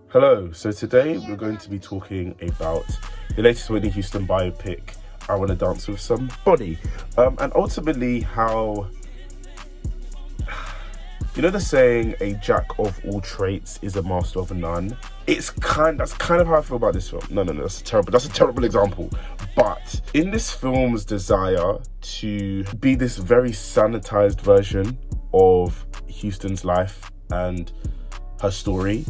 Hello, so today we're going to be talking about the latest Whitney Houston biopic, I Wanna Dance With Somebody, and ultimately how, you know the saying, a jack of all trades is a master of none? That's kind of how I feel about this film. No, that's a terrible example. But in this film's desire to be this very sanitized version of Houston's life and her story,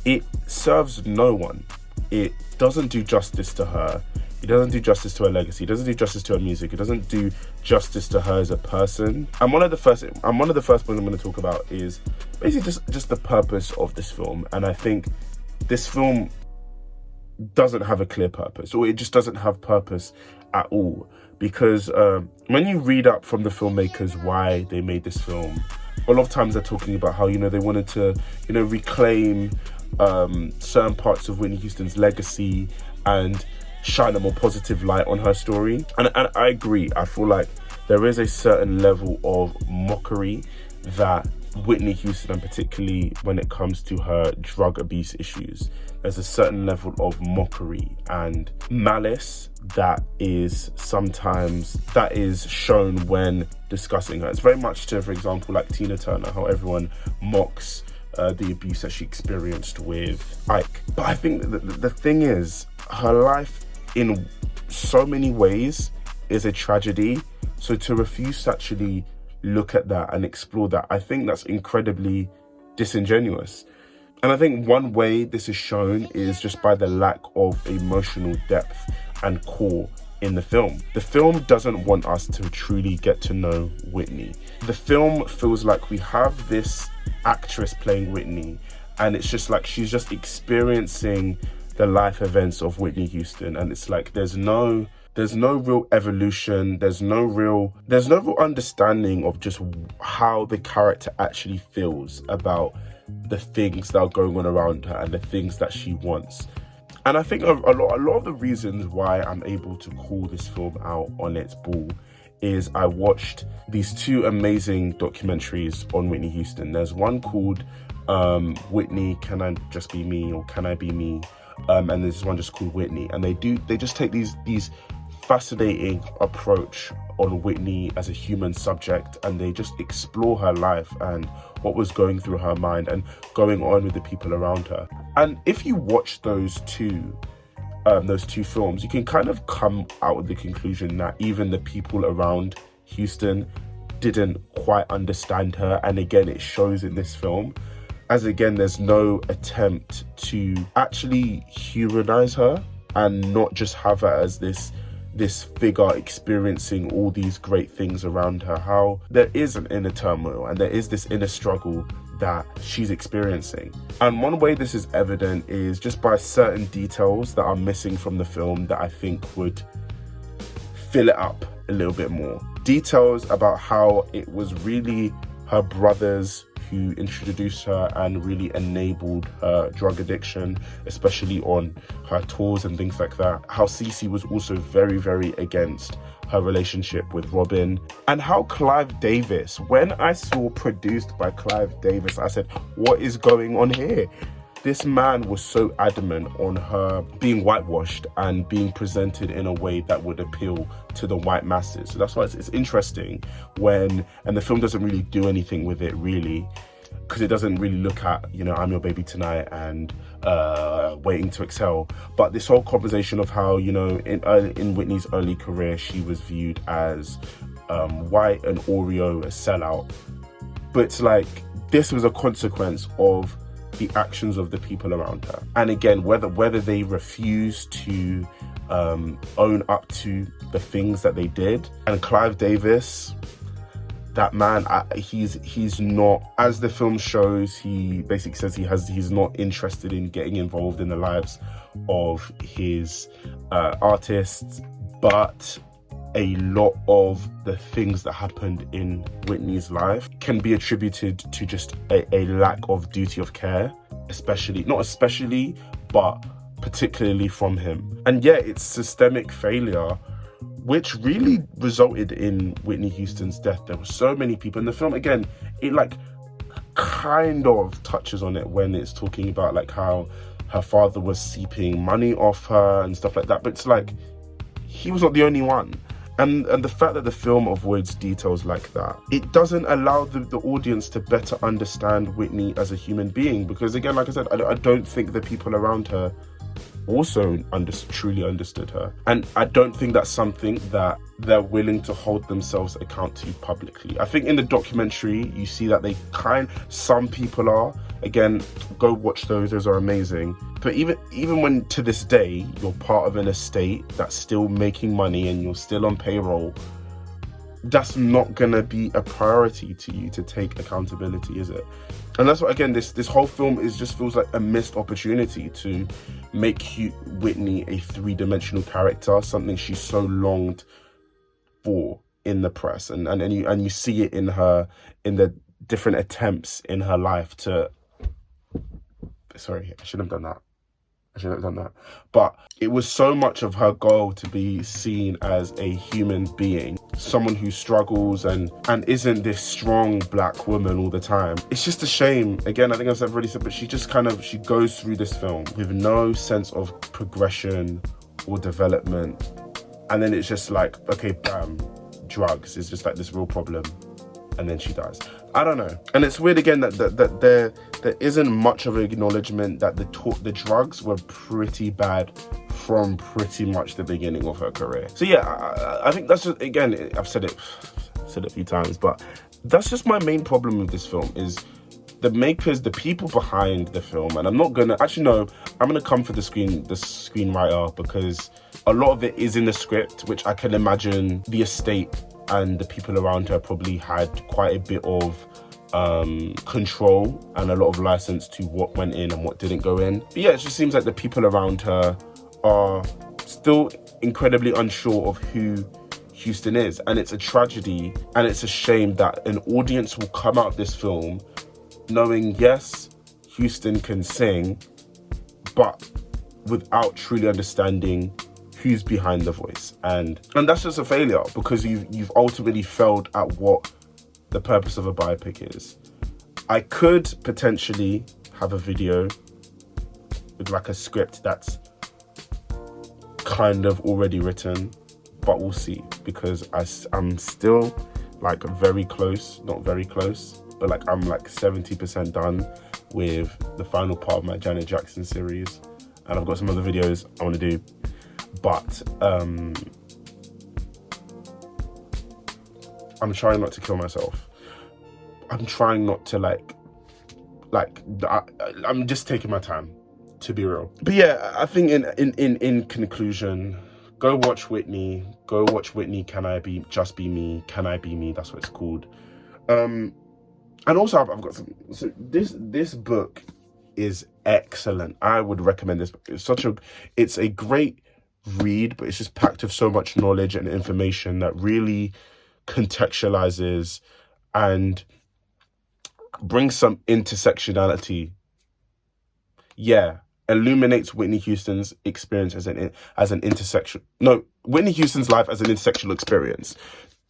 it serves no one. It doesn't do justice to her. It doesn't do justice to her legacy. It doesn't do justice to her music. It doesn't do justice to her as a person. And one of the first points I'm going to talk about is basically just the purpose of this film. And I think this film doesn't have a clear purpose, or it just doesn't have purpose at all. Because when you read up from the filmmakers why they made this film, a lot of times they're talking about how, they wanted to, reclaim certain parts of Whitney Houston's legacy and shine a more positive light on her story. And I agree. I feel like there is a certain level of mockery that Whitney Houston, and particularly when it comes to her drug abuse issues, there's a certain level of mockery and malice that is shown when discussing her. It's very much to, for example, like Tina Turner, how everyone mocks the abuse that she experienced with Ike. But I think the thing is, her life in so many ways is a tragedy. So to refuse to actually look at that and explore that, I think that's incredibly disingenuous. And I think one way this is shown is just by the lack of emotional depth and core in the film. The film doesn't want us to truly get to know Whitney. The film feels like we have this actress playing Whitney, and it's just like she's just experiencing the life events of Whitney Houston, and it's like there's no real evolution, there's no real understanding of just how the character actually feels about the things that are going on around her and the things that she wants. And I think a lot of the reasons why I'm able to call this film out on its ball is I watched these two amazing documentaries on Whitney Houston. There's one called Whitney, Can I Just Be Me, or Can I Be Me? And there's one just called Whitney. And they just take these fascinating approach on Whitney as a human subject, and they just explore her life and what was going through her mind and going on with the people around her. And if you watch those two films, you can kind of come out with the conclusion that even the people around Houston didn't quite understand her. And again, it shows in this film, as again, there's no attempt to actually humanize her and not just have her as this figure experiencing all these great things around her, how there is an inner turmoil and there is this inner struggle that she's experiencing. And one way this is evident is just by certain details that are missing from the film that I think would fill it up a little bit more. Details about how it was really her brothers who introduced her and really enabled her drug addiction, especially on her tours and things like that. How Cece was also very, very against her relationship with Robin. And how Clive Davis, when I saw produced by Clive Davis, I said, what is going on here? This man was so adamant on her being whitewashed and being presented in a way that would appeal to the white masses. So that's why it's interesting and the film doesn't really do anything with it really, because it doesn't really look at, I'm Your Baby Tonight and Waiting to Exhale. But this whole conversation of how, in Whitney's early career, she was viewed as white, an Oreo, a sellout. But it's like, this was a consequence of the actions of the people around her. And again, whether they refuse to own up to the things that they did. And Clive Davis, that man, he's not, as the film shows, he basically says he's not interested in getting involved in the lives of his artists, but a lot of the things that happened in Whitney's life can be attributed to just a lack of duty of care, but particularly from him. And yeah, it's systemic failure which really resulted in Whitney Houston's death. There were so many people in the film. Again, it like kind of touches on it when it's talking about like how her father was seeping money off her and stuff like that, but it's like, he was not the only one. And the fact that the film avoids details like that, it doesn't allow the audience to better understand Whitney as a human being. Because again, like I said, I don't think the people around her also truly understood her. And I don't think that's something that they're willing to hold themselves account to publicly. I think in the documentary, you see that some people are. Again, go watch those are amazing. But even when to this day, you're part of an estate that's still making money and you're still on payroll, that's not gonna be a priority to you to take accountability, is it? And that's what, again, this whole film just feels like a missed opportunity to make Whitney a three-dimensional character, something she so longed for in the press, and you see it in the different attempts in her life to. Sorry, I shouldn't have done that. But it was so much of her goal to be seen as a human being, someone who struggles and isn't this strong black woman all the time. It's just a shame. Again, I think I've already said, but she goes through this film with no sense of progression or development. And then it's just like, okay, bam, drugs is just like this real problem. And then she dies. I don't know. And it's weird again that there isn't much of an acknowledgement that the drugs were pretty bad from pretty much the beginning of her career. So yeah, I think that's just, again, I've said it a few times, but that's just my main problem with this film is the makers, the people behind the film. And I'm not gonna, actually no, I'm gonna come for the screenwriter, because a lot of it is in the script, which I can imagine the estate and the people around her probably had quite a bit of control and a lot of license to what went in and what didn't go in. But yeah, it just seems like the people around her are still incredibly unsure of who Houston is. And it's a tragedy and it's a shame that an audience will come out of this film knowing, yes, Houston can sing, but without truly understanding who's behind the voice. And that's just a failure, because you've ultimately failed at what the purpose of a biopic is. I could potentially have a video with like a script that's kind of already written, but we'll see, because I'm still like very close, not very close, but like I'm like 70% done with the final part of my Janet Jackson series, and I've got some other videos I want to do. But I'm trying not to kill myself. I'm trying not to I'm just taking my time, to be real. But yeah, I think in conclusion, go watch Whitney. Go watch Whitney. Can I be me? Can I be me? That's what it's called. And also I've got some. So this book is excellent. I would recommend this book. It's a great read, but it's just packed with so much knowledge and information that really contextualizes and brings some intersectionality. Yeah, illuminates Whitney Houston's experience Whitney Houston's life as an intersectional experience.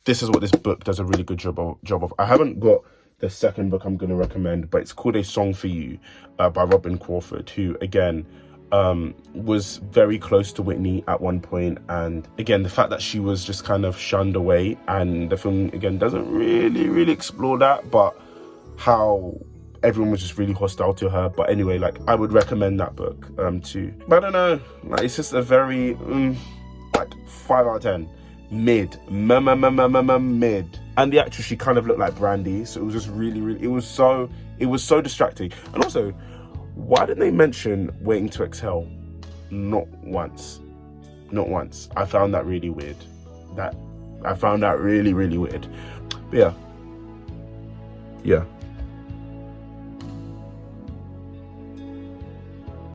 This is what this book does a really good job of. I haven't got the second book I'm going to recommend, but it's called A Song for You by Robin Crawford, who again was very close to Whitney at one point. And again, the fact that she was just kind of shunned away, and the film again doesn't really explore that, but how everyone was just really hostile to her. But anyway, like, I would recommend that book too. But I don't know, like, it's just a very like 5 out of 10 mid. And the actress, she kind of looked like Brandy, so it was just really it was so distracting. And also, why didn't they mention Waiting to Exhale? Not once. I found that really weird. I found that really weird. But yeah.